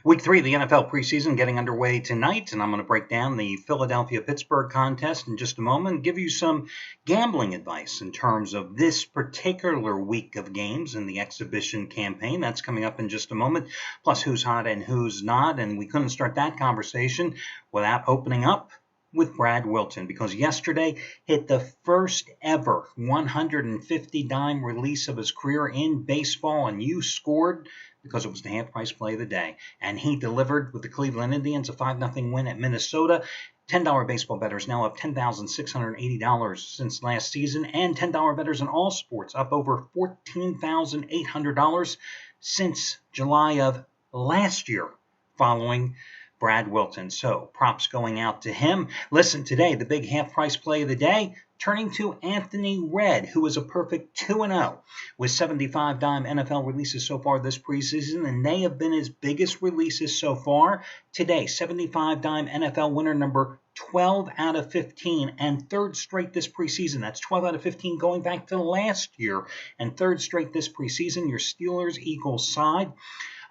Week 3 of the NFL preseason getting underway tonight, and I'm going to break down the Philadelphia-Pittsburgh contest in just a moment and give you some gambling advice in terms of this particular week of games in the exhibition campaign. That's coming up in just a moment, plus who's hot and who's not, and we couldn't start that conversation without opening up with Brad Wilton, because yesterday hit the first ever 150-dime release of his career in baseball, and you scored because it was the half-price play of the day. And he delivered with the Cleveland Indians, a 5-0 win at Minnesota. $10 baseball bettors now up $10,680 since last season, and $10 bettors in all sports up over $14,800 since July of last year following Brad Wilton. So props going out to him. Listen, today, the big half-price play of the day, turning to Anthony Red, who is a perfect 2-0 with 75-dime NFL releases so far this preseason, and they have been his biggest releases so far. Today, 75-dime NFL winner number 12 out of 15, and third straight this preseason. That's 12 out of 15 going back to last year, and third straight this preseason. Your Steelers-Eagles side.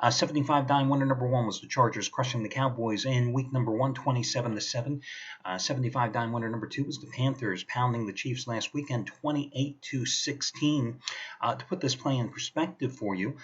75-dime winner number 1 was the Chargers crushing the Cowboys in week number 1, 27-7. 75-dime winner number 2 was the Panthers pounding the Chiefs last weekend, 28-16. To put this play in perspective for you,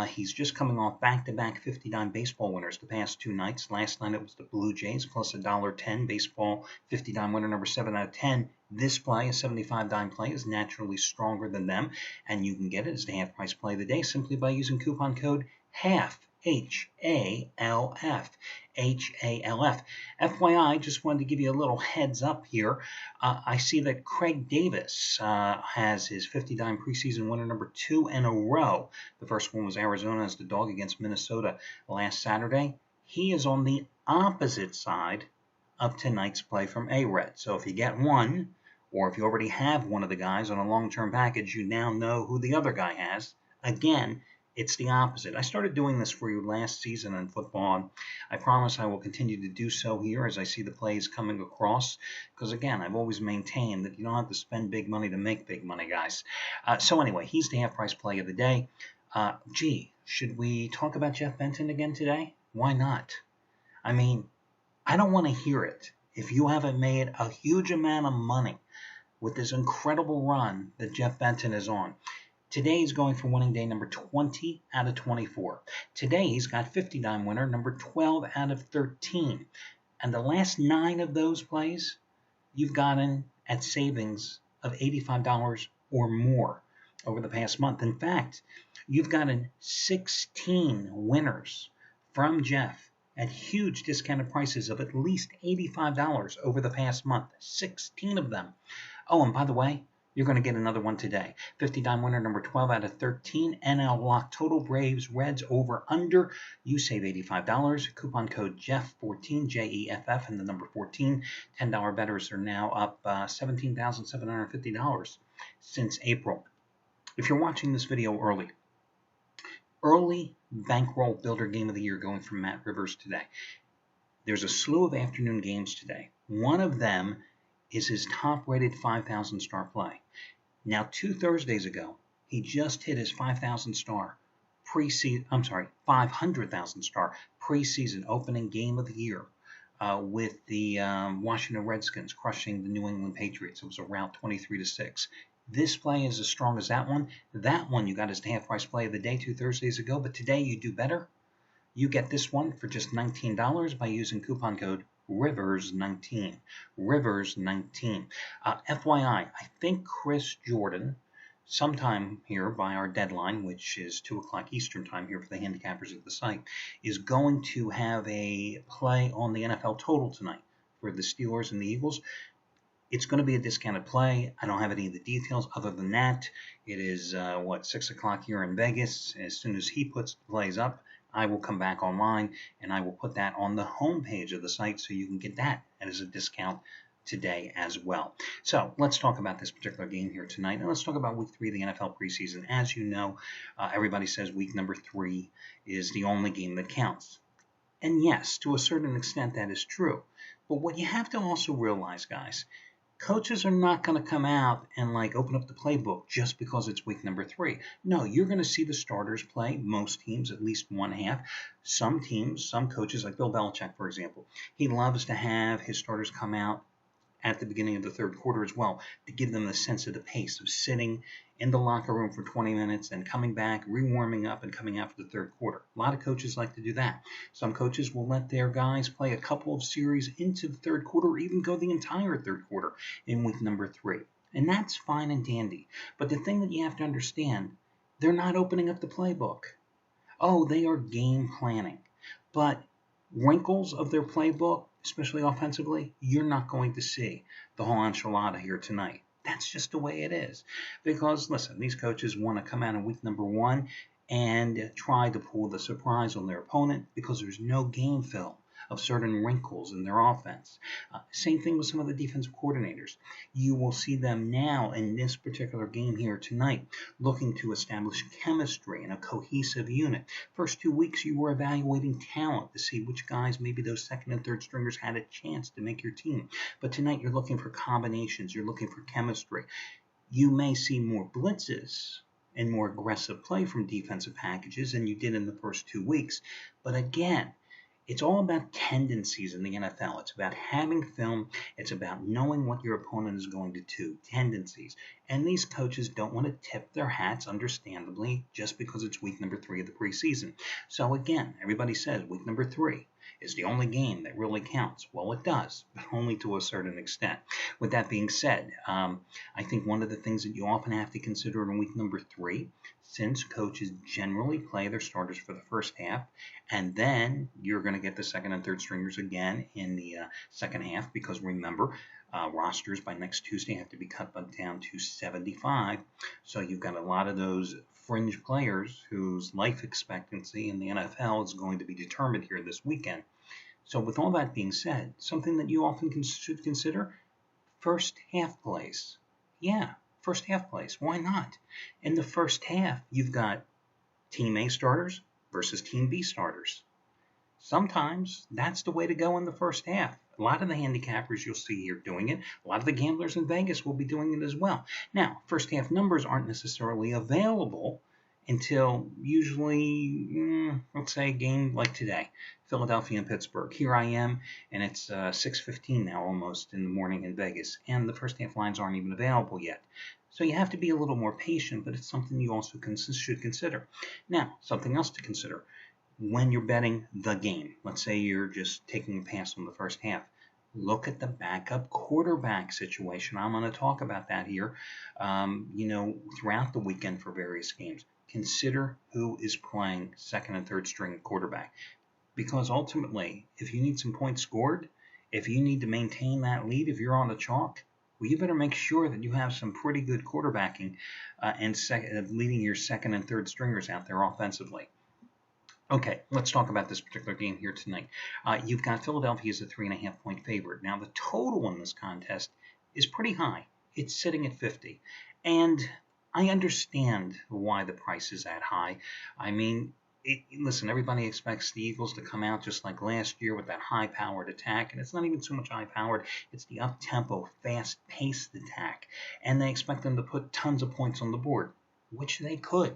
he's just coming off back-to-back 50-dime baseball winners the past 2 nights. Last night it was the Blue Jays plus $1.10 baseball 50-dime winner number 7 out of 10. This play, a 75-dime play, is naturally stronger than them, and you can get it as the half-price play of the day simply by using coupon code HALF, H-A-L-F, H-A-L-F. FYI, just wanted to give you a little heads up here. I see that Craig Davis has his 50-dime preseason winner number 2 in a row. The first one was Arizona as the dog against Minnesota last Saturday. He is on the opposite side of tonight's play from A-Red. So if you get one, or if you already have one of the guys on a long-term package, you now know who the other guy has. Again, it's the opposite. I started doing this for you last season in football, and I promise I will continue to do so here as I see the plays coming across, because again, I've always maintained that you don't have to spend big money to make big money, guys. So anyway, he's the half-price play of the day. Should we talk about Jeff Benton again today? Why not? I mean, I don't want to hear it if you haven't made a huge amount of money with this incredible run that Jeff Benton is on. Today he's going for winning day number 20 out of 24. Today he's got 50-dime winner number 12 out of 13. And the last 9 of those plays, you've gotten at savings of $85 or more over the past month. In fact, you've gotten 16 winners from Jeff at huge discounted prices of at least $85 over the past month. 16 of them. Oh, and by the way, you're going to get another one today. 50-dime winner number 12 out of 13. NL lock total Braves Reds over under. You save $85. Coupon code JEFF14, J-E-F-F, and the number 14. $10 bettors are now up $17,750 since April. If you're watching this video early bankroll builder game of the year going from Matt Rivers today. There's a slew of afternoon games today. One of them is his top-rated 5,000 star play. Now, 2 Thursdays ago, he just hit his 5,000 star preseason. 500,000 star preseason opening game of the year with the Washington Redskins crushing the New England Patriots. It was around 23-6. This play is as strong as that one. That one you got as the half-price play of the day 2 Thursdays ago, but today you do better. You get this one for just $19 by using coupon code Rivers19. Rivers19. FYI, I think Chris Jordan, sometime here by our deadline, which is 2 o'clock Eastern time here for the handicappers at the site, is going to have a play on the NFL total tonight for the Steelers and the Eagles. It's going to be a discounted play. I don't have any of the details other than that. It is, 6 o'clock here in Vegas. As soon as he puts the plays up, I will come back online and I will put that on the homepage of the site so you can get that as a discount today as well. So let's talk about this particular game here tonight, and let's talk about week 3 of the NFL preseason. As you know, everybody says week number 3 is the only game that counts. And yes, to a certain extent that is true. But what you have to also realize, guys, Coaches are not going to come out and like open up the playbook just because it's week number 3. No, you're going to see the starters play, most teams, at least one half. Some teams, some coaches, like Bill Belichick, for example, he loves to have his starters come out at the beginning of the third quarter as well to give them the sense of the pace of sitting in the locker room for 20 minutes and coming back, re-warming up, and coming out for the third quarter. A lot of coaches like to do that. Some coaches will let their guys play a couple of series into the third quarter or even go the entire third quarter in week number 3. And that's fine and dandy. But the thing that you have to understand, they're not opening up the playbook. Oh, they are game planning. But wrinkles of their playbook, especially offensively, you're not going to see the whole enchilada here tonight. That's just the way it is. Because, listen, these coaches want to come out in week number 1 and try to pull the surprise on their opponent because there's no game film of certain wrinkles in their offense. Same thing with some of the defensive coordinators. You will see them now in this particular game here tonight looking to establish chemistry and a cohesive unit. First 2 weeks you were evaluating talent to see which guys, maybe those second and third stringers, had a chance to make your team. But tonight you're looking for combinations, you're looking for chemistry. You may see more blitzes and more aggressive play from defensive packages than you did in the first 2 weeks. But again, it's all about tendencies in the NFL. It's about having film. It's about knowing what your opponent is going to do, tendencies. And these coaches don't want to tip their hats, understandably, just because it's week number 3 of the preseason. So again, everybody says week number 3 is the only game that really counts. Well, it does, but only to a certain extent. With that being said, I think one of the things that you often have to consider in week number 3, since coaches generally play their starters for the first half, and then you're going to get the second and third stringers again in the second half, because remember, rosters by next Tuesday have to be cut down to 75. So you've got a lot of those fringe players whose life expectancy in the NFL is going to be determined here this weekend. So with all that being said, something that you often should consider, first half plays. Yeah, first half plays. Why not? In the first half, you've got Team A starters versus Team B starters. Sometimes that's the way to go in the first half. A lot of the handicappers you'll see here doing it. A lot of the gamblers in Vegas will be doing it as well. Now, first half numbers aren't necessarily available until usually, let's say, a game like today, Philadelphia and Pittsburgh. Here I am, and it's 6:15 now almost in the morning in Vegas, and the first half lines aren't even available yet. So you have to be a little more patient, but it's something you also should consider. Now, something else to consider. When you're betting the game, let's say you're just taking a pass on the first half, look at the backup quarterback situation. I'm going to talk about that here, throughout the weekend for various games. Consider who is playing second and third string quarterback, because ultimately, if you need some points scored, if you need to maintain that lead, if you're on the chalk, well, you better make sure that you have some pretty good quarterbacking and leading your second and third stringers out there offensively. Okay, let's talk about this particular game here tonight. You've got Philadelphia as a 3.5-point favorite. Now, the total in this contest is pretty high. It's sitting at 50. And I understand why the price is that high. I mean, listen, everybody expects the Eagles to come out just like last year with that high-powered attack. And it's not even so much high-powered. It's the up-tempo, fast-paced attack. And they expect them to put tons of points on the board, which they could.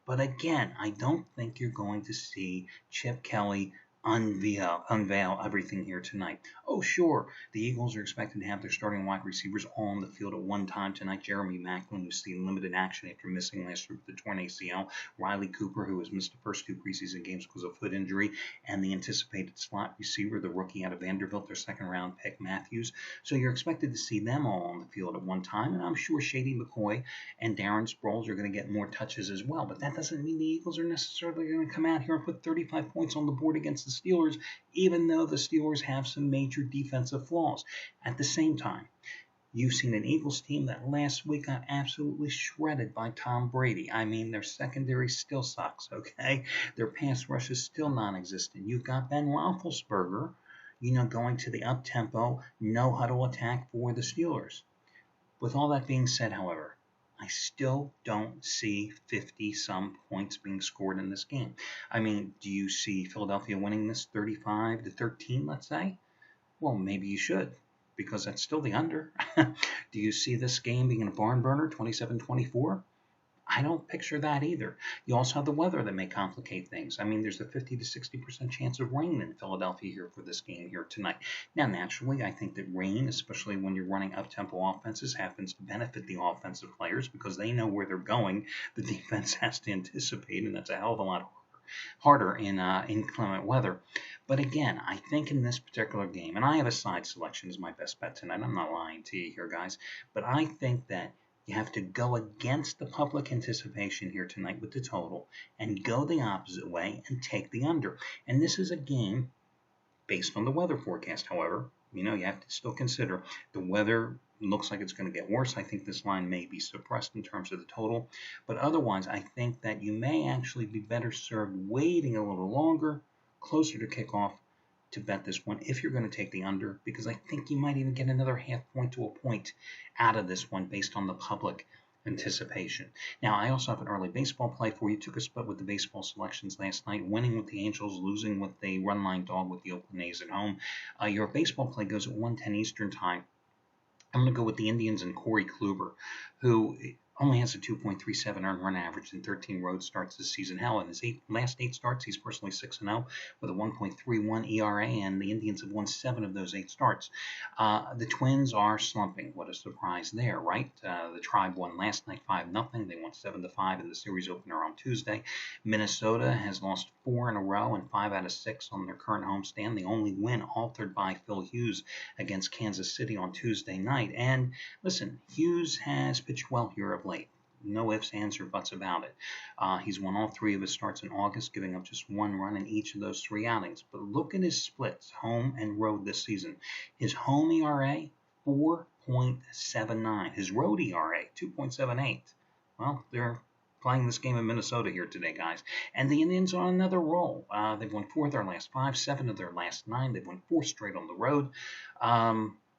But again, I don't think you're going to see Chip Kelly unveil everything here tonight. Oh, sure, the Eagles are expected to have their starting wide receivers all on the field at one time tonight. Jeremy Maclin, who's seen limited action after missing last week with the torn ACL. Riley Cooper, who has missed the first 2 preseason games because of foot injury. And the anticipated slot receiver, the rookie out of Vanderbilt, their second-round pick, Matthews. So you're expected to see them all on the field at one time. And I'm sure Shady McCoy and Darren Sproles are going to get more touches as well. But that doesn't mean the Eagles are necessarily going to come out here and put 35 points on the board against the Steelers, even though the Steelers have some major defensive flaws. At the same time, you've seen an Eagles team that last week got absolutely shredded by Tom Brady. I mean, their secondary still sucks, okay? Their pass rush is still non-existent. You've got Ben Roethlisberger, going to the up-tempo, no-huddle attack for the Steelers. With all that being said, however, I still don't see 50-some points being scored in this game. I mean, do you see Philadelphia winning this 35-13, let's say? Well, maybe you should. because that's still the under. Do you see this game being a barn burner, 27-24? I don't picture that either. You also have the weather that may complicate things. I mean, there's a 50 to 60% chance of rain in Philadelphia here for this game here tonight. Now, naturally, I think that rain, especially when you're running up-tempo offenses, happens to benefit the offensive players because they know where they're going. The defense has to anticipate, and that's a hell of a lot harder in inclement weather. But again, I think in this particular game, and I have a side selection as my best bet tonight. I'm not lying to you here, guys, but I think that you have to go against the public anticipation here tonight with the total and go the opposite way and take the under. And this is a game based on the weather forecast, however. You have to still consider the weather looks like it's going to get worse. I think this line may be suppressed in terms of the total. But otherwise, I think that you may actually be better served waiting a little longer, closer to kickoff, to bet this one if you're going to take the under, because I think you might even get another half point to a point out of this one based on the public anticipation. Now, I also have an early baseball play for you. Took a split with the baseball selections last night, winning with the Angels, losing with the run line dog with the Oakland A's at home. Your baseball play goes at 1:10 Eastern time. I'm going to go with the Indians and Corey Kluber, who only has a 2.37 earned run average in 13 road starts this season. Hell, in his last 8 starts, he's personally 6-0 with a 1.31 ERA, and the Indians have won 7 of those 8 starts. The Twins are slumping. What a surprise there, right? The Tribe won last night 5-0. They won 7-5 in the series opener on Tuesday. Minnesota has lost 4 in a row and 5 out of 6 on their current homestand. The only win altered by Phil Hughes against Kansas City on Tuesday night. And listen, Hughes has pitched well here of late. No ifs, ands, or buts about it. He's won all 3 of his starts in August, giving up just 1 run in each of those 3 outings. But look at his splits, home and road this season. His home ERA, 4.79. His road ERA, 2.78. Well, they're playing this game in Minnesota here today, guys. And the Indians are on another roll. They've won 4 of their last 5, 7 of their last 9. They've won 4 straight on the road.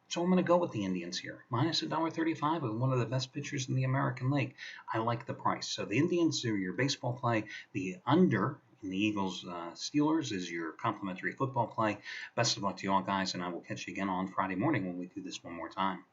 So I'm going to go with the Indians here. Minus $1.35 with one of the best pitchers in the American League. I like the price. So the Indians are your baseball play. The under in the Eagles-Steelers is your complimentary football play. Best of luck to you all, guys, and I will catch you again on Friday morning when we do this one more time.